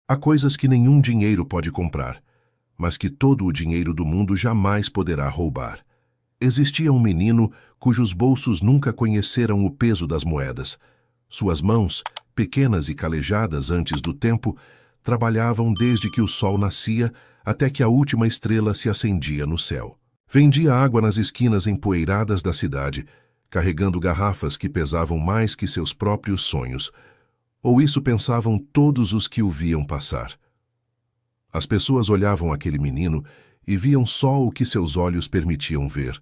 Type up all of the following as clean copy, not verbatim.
Há coisas que nenhum dinheiro pode comprar, mas que todo o dinheiro do mundo jamais poderá roubar. Existia um menino cujos bolsos nunca conheceram o peso das moedas. Suas mãos, pequenas e calejadas antes do tempo, trabalhavam desde que o sol nascia até que a última estrela se acendia no céu. Vendia água nas esquinas empoeiradas da cidade, carregando garrafas que pesavam mais que seus próprios sonhos. Ou isso pensavam todos os que o viam passar. As pessoas olhavam aquele menino e viam só o que seus olhos permitiam ver.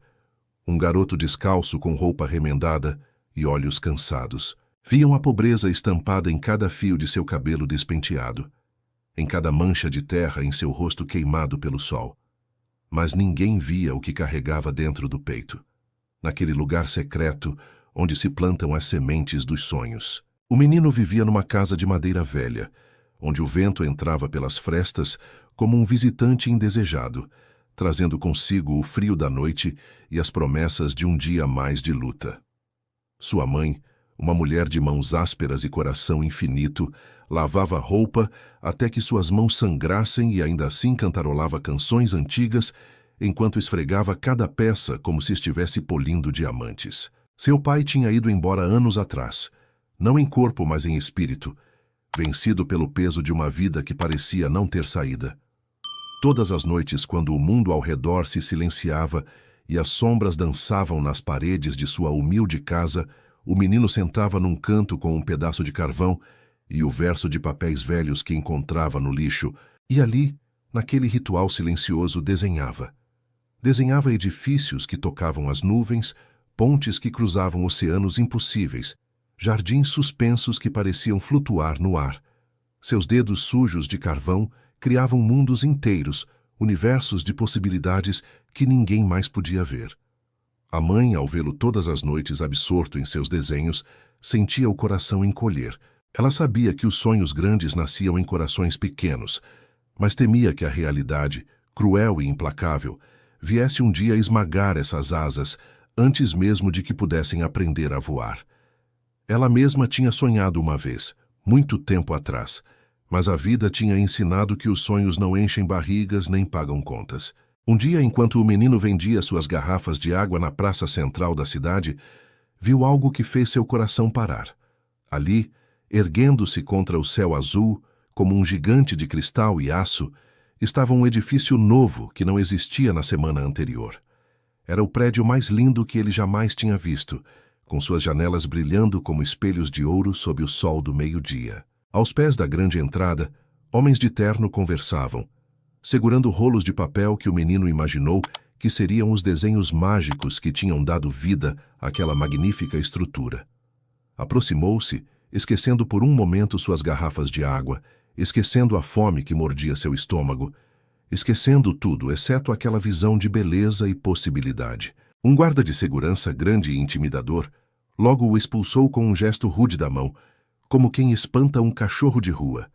Um garoto descalço com roupa remendada e olhos cansados. Viam a pobreza estampada em cada fio de seu cabelo despenteado, em cada mancha de terra em seu rosto queimado pelo sol. Mas ninguém via o que carregava dentro do peito, naquele lugar secreto onde se plantam as sementes dos sonhos. O menino vivia numa casa de madeira velha, onde o vento entrava pelas frestas como um visitante indesejado, trazendo consigo o frio da noite e as promessas de um dia mais de luta. Sua mãe, uma mulher de mãos ásperas e coração infinito, lavava roupa até que suas mãos sangrassem e ainda assim cantarolava canções antigas enquanto esfregava cada peça como se estivesse polindo diamantes. Seu pai tinha ido embora anos atrás, não em corpo, mas em espírito, vencido pelo peso de uma vida que parecia não ter saída. Todas as noites, quando o mundo ao redor se silenciava e as sombras dançavam nas paredes de sua humilde casa, o menino sentava num canto com um pedaço de carvão e o verso de papéis velhos que encontrava no lixo, e ali, naquele ritual silencioso, desenhava. Desenhava edifícios que tocavam as nuvens, pontes que cruzavam oceanos impossíveis, jardins suspensos que pareciam flutuar no ar. Seus dedos sujos de carvão criavam mundos inteiros, universos de possibilidades que ninguém mais podia ver. A mãe, ao vê-lo todas as noites absorto em seus desenhos, sentia o coração encolher. Ela sabia que os sonhos grandes nasciam em corações pequenos, mas temia que a realidade, cruel e implacável, viesse um dia esmagar essas asas antes mesmo de que pudessem aprender a voar. Ela mesma tinha sonhado uma vez, muito tempo atrás, mas a vida tinha ensinado que os sonhos não enchem barrigas nem pagam contas. Um dia, enquanto o menino vendia suas garrafas de água na praça central da cidade, viu algo que fez seu coração parar. Ali, erguendo-se contra o céu azul, como um gigante de cristal e aço, estava um edifício novo que não existia na semana anterior. Era o prédio mais lindo que ele jamais tinha visto, com suas janelas brilhando como espelhos de ouro sob o sol do meio-dia. Aos pés da grande entrada, homens de terno conversavam, segurando rolos de papel que o menino imaginou que seriam os desenhos mágicos que tinham dado vida àquela magnífica estrutura. Aproximou-se, esquecendo por um momento suas garrafas de água, esquecendo a fome que mordia seu estômago, esquecendo tudo, exceto aquela visão de beleza e possibilidade. Um guarda de segurança grande e intimidador logo o expulsou com um gesto rude da mão, como quem espanta um cachorro de rua.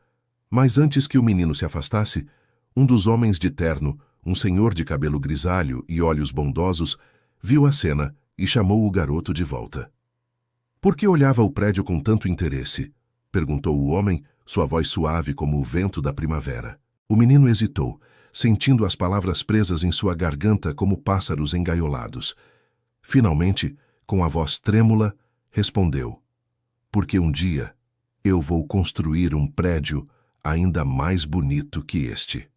Mas antes que o menino se afastasse, um dos homens de terno, um senhor de cabelo grisalho e olhos bondosos, viu a cena e chamou o garoto de volta. Por que olhava o prédio com tanto interesse? Perguntou o homem, sua voz suave como o vento da primavera. O menino hesitou, sentindo as palavras presas em sua garganta como pássaros engaiolados. Finalmente, com a voz trêmula, respondeu: porque um dia eu vou construir um prédio ainda mais bonito que este.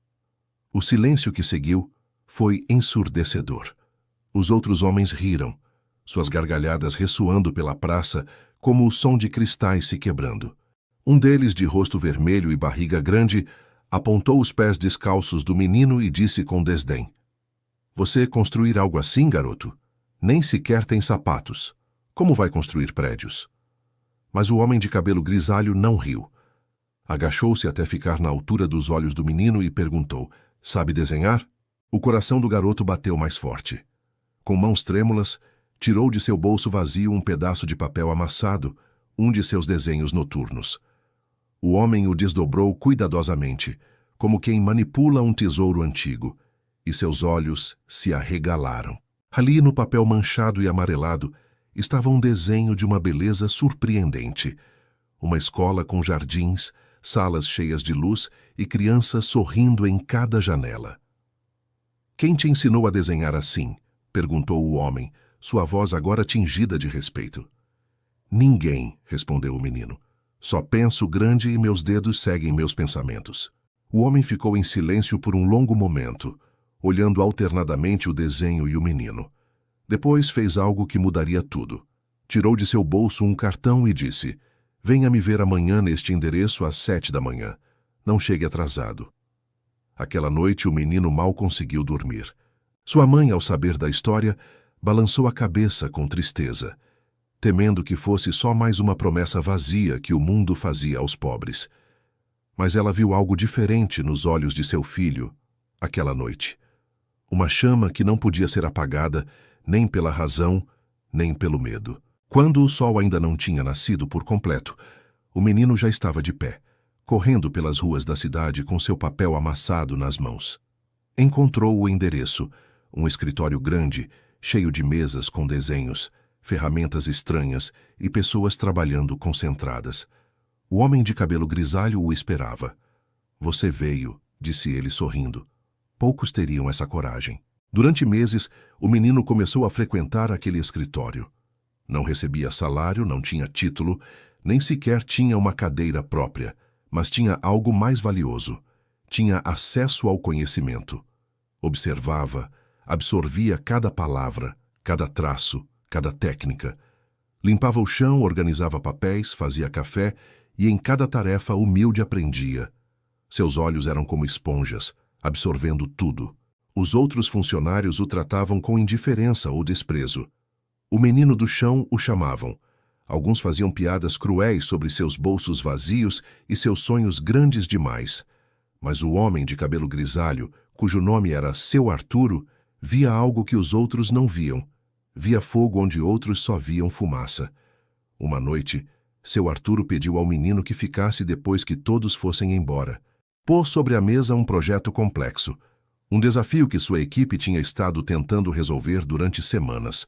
O silêncio que seguiu foi ensurdecedor. Os outros homens riram, suas gargalhadas ressoando pela praça como o som de cristais se quebrando. Um deles, de rosto vermelho e barriga grande, apontou os pés descalços do menino e disse com desdém: você construir algo assim, garoto? Nem sequer tem sapatos. Como vai construir prédios? Mas o homem de cabelo grisalho não riu. Agachou-se até ficar na altura dos olhos do menino e perguntou: sabe desenhar? O coração do garoto bateu mais forte. Com mãos trêmulas, tirou de seu bolso vazio um pedaço de papel amassado, um de seus desenhos noturnos. O homem o desdobrou cuidadosamente, como quem manipula um tesouro antigo, e seus olhos se arregalaram. Ali, no papel manchado e amarelado, estava um desenho de uma beleza surpreendente. Uma escola com jardins, salas cheias de luz e crianças sorrindo em cada janela. "Quem te ensinou a desenhar assim?" perguntou o homem, sua voz agora tingida de respeito. "Ninguém", respondeu o menino. "Só penso grande e meus dedos seguem meus pensamentos." O homem ficou em silêncio por um longo momento, olhando alternadamente o desenho e o menino. Depois fez algo que mudaria tudo. Tirou de seu bolso um cartão e disse: "Venha me ver amanhã neste endereço às 7 da manhã. Não chegue atrasado." Aquela noite o menino mal conseguiu dormir. Sua mãe, ao saber da história, balançou a cabeça com tristeza, temendo que fosse só mais uma promessa vazia que o mundo fazia aos pobres. Mas ela viu algo diferente nos olhos de seu filho aquela noite. Uma chama que não podia ser apagada nem pela razão, nem pelo medo. Quando o sol ainda não tinha nascido por completo, o menino já estava de pé, correndo pelas ruas da cidade com seu papel amassado nas mãos. Encontrou o endereço, um escritório grande, cheio de mesas com desenhos, ferramentas estranhas e pessoas trabalhando concentradas. O homem de cabelo grisalho o esperava. "Você veio", disse ele sorrindo. Poucos teriam essa coragem. Durante meses, o menino começou a frequentar aquele escritório. Não recebia salário, não tinha título, nem sequer tinha uma cadeira própria, mas tinha algo mais valioso. Tinha acesso ao conhecimento. Observava, absorvia cada palavra, cada traço, cada técnica. Limpava o chão, organizava papéis, fazia café e em cada tarefa humilde aprendia. Seus olhos eram como esponjas, absorvendo tudo. Os outros funcionários o tratavam com indiferença ou desprezo. O menino do chão o chamavam. Alguns faziam piadas cruéis sobre seus bolsos vazios e seus sonhos grandes demais. Mas o homem de cabelo grisalho, cujo nome era Seu Arturo, via algo que os outros não viam. Via fogo onde outros só viam fumaça. Uma noite, Seu Arturo pediu ao menino que ficasse depois que todos fossem embora. Pôs sobre a mesa um projeto complexo. Um desafio que sua equipe tinha estado tentando resolver durante semanas.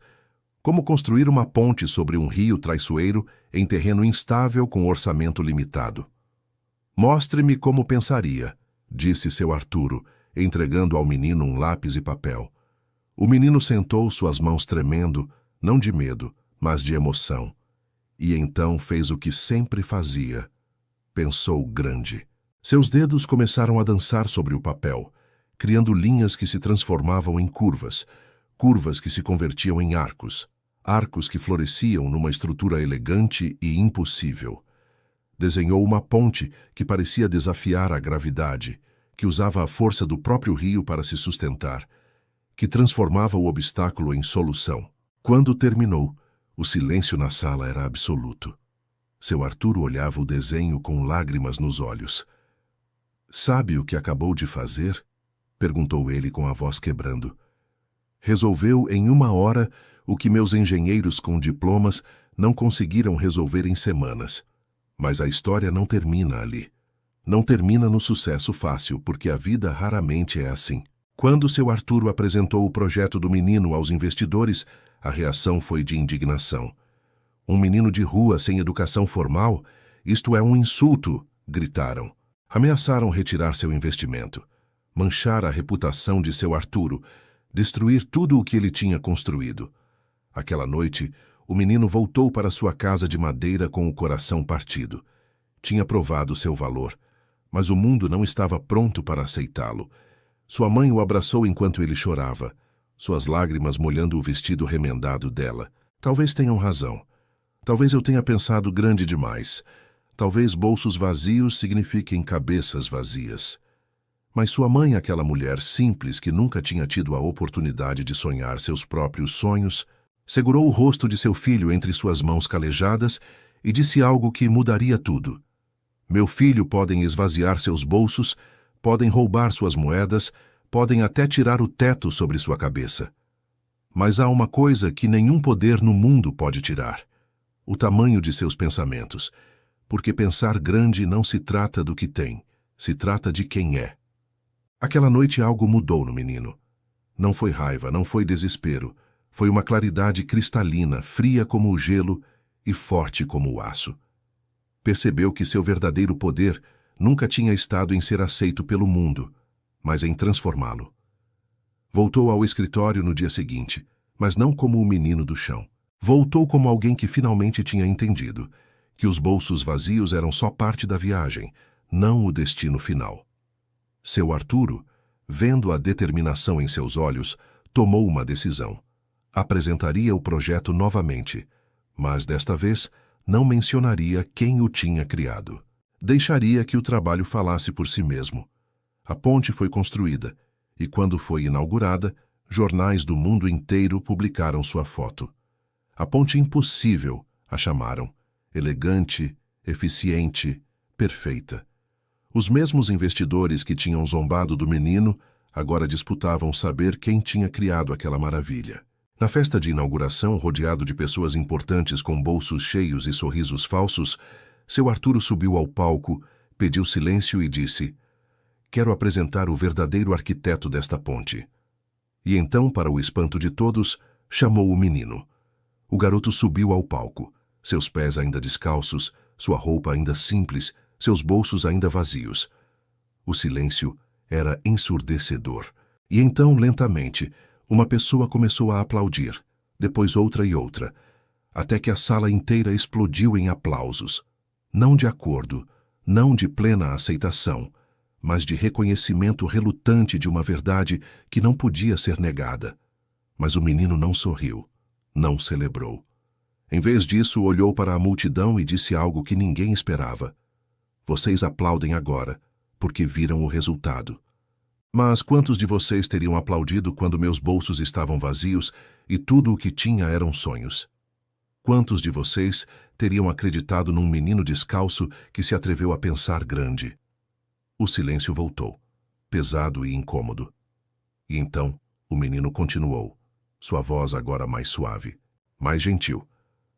Como construir uma ponte sobre um rio traiçoeiro em terreno instável com orçamento limitado. "Mostre-me como pensaria", disse Seu Arturo, entregando ao menino um lápis e papel. O menino sentou, suas mãos tremendo, não de medo, mas de emoção. E então fez o que sempre fazia. Pensou grande. Seus dedos começaram a dançar sobre o papel, criando linhas que se transformavam em curvas, curvas que se convertiam em arcos, arcos que floresciam numa estrutura elegante e impossível. Desenhou uma ponte que parecia desafiar a gravidade, que usava a força do próprio rio para se sustentar, que transformava o obstáculo em solução. Quando terminou, o silêncio na sala era absoluto. Seu Arturo olhava o desenho com lágrimas nos olhos. "Sabe o que acabou de fazer?" perguntou ele com a voz quebrando. "Resolveu em 1 hora o que meus engenheiros com diplomas não conseguiram resolver em semanas. Mas a história não termina ali. Não termina no sucesso fácil, porque a vida raramente é assim." Quando Seu Arturo apresentou o projeto do menino aos investidores, a reação foi de indignação. "Um menino de rua sem educação formal? Isto é um insulto!" gritaram. Ameaçaram retirar seu investimento, manchar a reputação de Seu Arturo, destruir tudo o que ele tinha construído. Aquela noite, o menino voltou para sua casa de madeira com o coração partido. Tinha provado seu valor, mas o mundo não estava pronto para aceitá-lo. Sua mãe o abraçou enquanto ele chorava, suas lágrimas molhando o vestido remendado dela. "Talvez tenham razão. Talvez eu tenha pensado grande demais. Talvez bolsos vazios signifiquem cabeças vazias." Mas sua mãe, aquela mulher simples que nunca tinha tido a oportunidade de sonhar seus próprios sonhos, segurou o rosto de seu filho entre suas mãos calejadas e disse algo que mudaria tudo. "Meu filho, podem esvaziar seus bolsos, podem roubar suas moedas, podem até tirar o teto sobre sua cabeça. Mas há uma coisa que nenhum poder no mundo pode tirar: o tamanho de seus pensamentos, porque pensar grande não se trata do que tem, se trata de quem é." Aquela noite algo mudou no menino. Não foi raiva, não foi desespero, foi uma claridade cristalina, fria como o gelo e forte como o aço. Percebeu que seu verdadeiro poder nunca tinha estado em ser aceito pelo mundo, mas em transformá-lo. Voltou ao escritório no dia seguinte, mas não como o menino do chão. Voltou como alguém que finalmente tinha entendido que os bolsos vazios eram só parte da viagem, não o destino final. Seu Arturo, vendo a determinação em seus olhos, tomou uma decisão. Apresentaria o projeto novamente, mas desta vez não mencionaria quem o tinha criado. Deixaria que o trabalho falasse por si mesmo. A ponte foi construída, e quando foi inaugurada, jornais do mundo inteiro publicaram sua foto. A ponte impossível, a chamaram. Elegante, eficiente, perfeita. Os mesmos investidores que tinham zombado do menino agora disputavam saber quem tinha criado aquela maravilha. Na festa de inauguração, rodeado de pessoas importantes com bolsos cheios e sorrisos falsos, seu Arturo subiu ao palco, pediu silêncio e disse: "Quero apresentar o verdadeiro arquiteto desta ponte." E então, para o espanto de todos, chamou o menino. O garoto subiu ao palco, seus pés ainda descalços, sua roupa ainda simples, seus bolsos ainda vazios. O silêncio era ensurdecedor. E então, lentamente, uma pessoa começou a aplaudir, depois outra e outra, até que a sala inteira explodiu em aplausos. Não de acordo, não de plena aceitação, mas de reconhecimento relutante de uma verdade que não podia ser negada. Mas o menino não sorriu, não celebrou. Em vez disso, olhou para a multidão e disse algo que ninguém esperava. "Vocês aplaudem agora, porque viram o resultado. Mas quantos de vocês teriam aplaudido quando meus bolsos estavam vazios e tudo o que tinha eram sonhos? Quantos de vocês teriam acreditado num menino descalço que se atreveu a pensar grande?" O silêncio voltou, pesado e incômodo. E então o menino continuou, sua voz agora mais suave, mais gentil.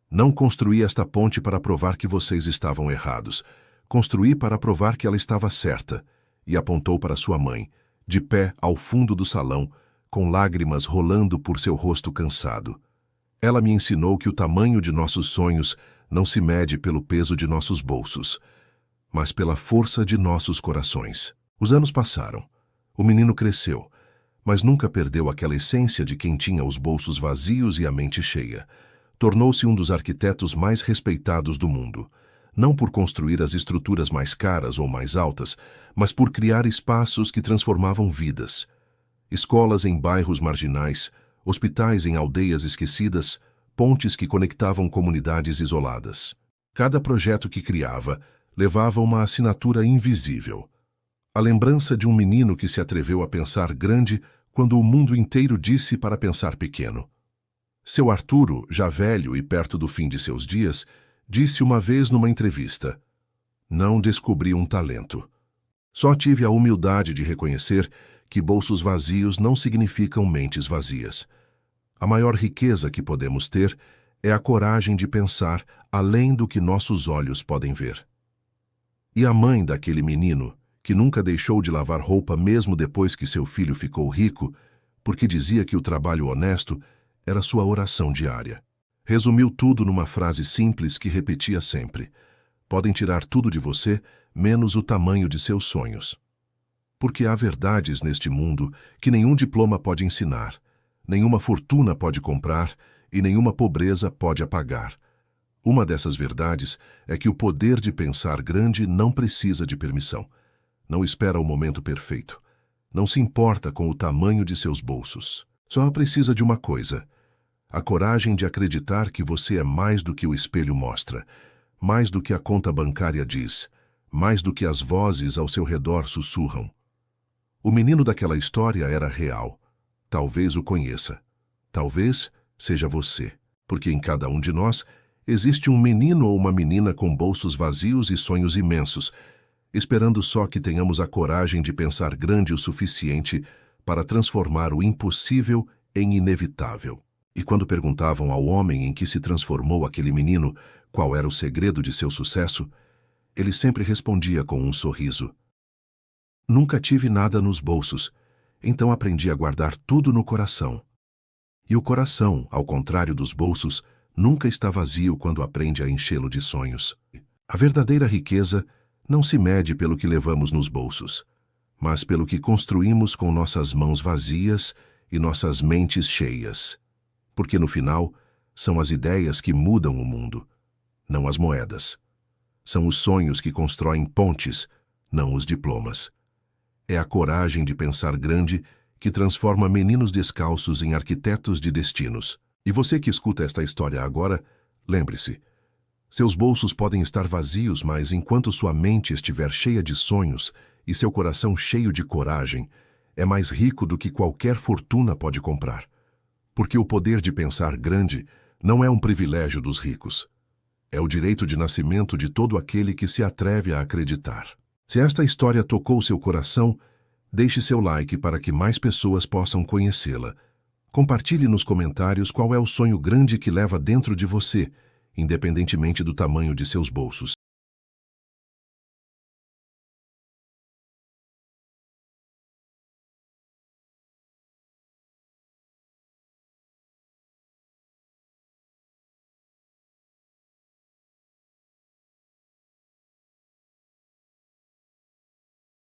"Não construí esta ponte para provar que vocês estavam errados. Construí para provar que ela estava certa." E apontou para sua mãe, de pé ao fundo do salão, com lágrimas rolando por seu rosto cansado. "Ela me ensinou que o tamanho de nossos sonhos não se mede pelo peso de nossos bolsos, mas pela força de nossos corações." Os anos passaram. O menino cresceu, mas nunca perdeu aquela essência de quem tinha os bolsos vazios e a mente cheia. Tornou-se um dos arquitetos mais respeitados do mundo, não por construir as estruturas mais caras ou mais altas, mas por criar espaços que transformavam vidas. Escolas em bairros marginais, hospitais em aldeias esquecidas, pontes que conectavam comunidades isoladas. Cada projeto que criava levava uma assinatura invisível. A lembrança de um menino que se atreveu a pensar grande quando o mundo inteiro disse para pensar pequeno. Seu Arturo, já velho e perto do fim de seus dias, disse uma vez numa entrevista: "Não descobri um talento. Só tive a humildade de reconhecer que bolsos vazios não significam mentes vazias. A maior riqueza que podemos ter é a coragem de pensar além do que nossos olhos podem ver." E a mãe daquele menino, que nunca deixou de lavar roupa mesmo depois que seu filho ficou rico, porque dizia que o trabalho honesto era sua oração diária. Resumiu tudo numa frase simples que repetia sempre: "Podem tirar tudo de você, menos o tamanho de seus sonhos." Porque há verdades neste mundo que nenhum diploma pode ensinar, nenhuma fortuna pode comprar e nenhuma pobreza pode apagar. Uma dessas verdades é que o poder de pensar grande não precisa de permissão. Não espera o momento perfeito. Não se importa com o tamanho de seus bolsos. Só precisa de uma coisa: a coragem de acreditar que você é mais do que o espelho mostra, mais do que a conta bancária diz, mais do que as vozes ao seu redor sussurram. O menino daquela história era real. Talvez o conheça. Talvez seja você, porque em cada um de nós existe um menino ou uma menina com bolsos vazios e sonhos imensos, esperando só que tenhamos a coragem de pensar grande o suficiente para transformar o impossível em inevitável. E quando perguntavam ao homem em que se transformou aquele menino qual era o segredo de seu sucesso, ele sempre respondia com um sorriso: "Nunca tive nada nos bolsos, então aprendi a guardar tudo no coração." E o coração, ao contrário dos bolsos, nunca está vazio quando aprende a enchê-lo de sonhos. A verdadeira riqueza não se mede pelo que levamos nos bolsos, mas pelo que construímos com nossas mãos vazias e nossas mentes cheias. Porque no final, são as ideias que mudam o mundo, não as moedas. São os sonhos que constroem pontes, não os diplomas. É a coragem de pensar grande que transforma meninos descalços em arquitetos de destinos. E você que escuta esta história agora, lembre-se, seus bolsos podem estar vazios, mas enquanto sua mente estiver cheia de sonhos e seu coração cheio de coragem, é mais rico do que qualquer fortuna pode comprar. Porque o poder de pensar grande não é um privilégio dos ricos. É o direito de nascimento de todo aquele que se atreve a acreditar. Se esta história tocou seu coração, deixe seu like para que mais pessoas possam conhecê-la. Compartilhe nos comentários qual é o sonho grande que leva dentro de você, independentemente do tamanho de seus bolsos.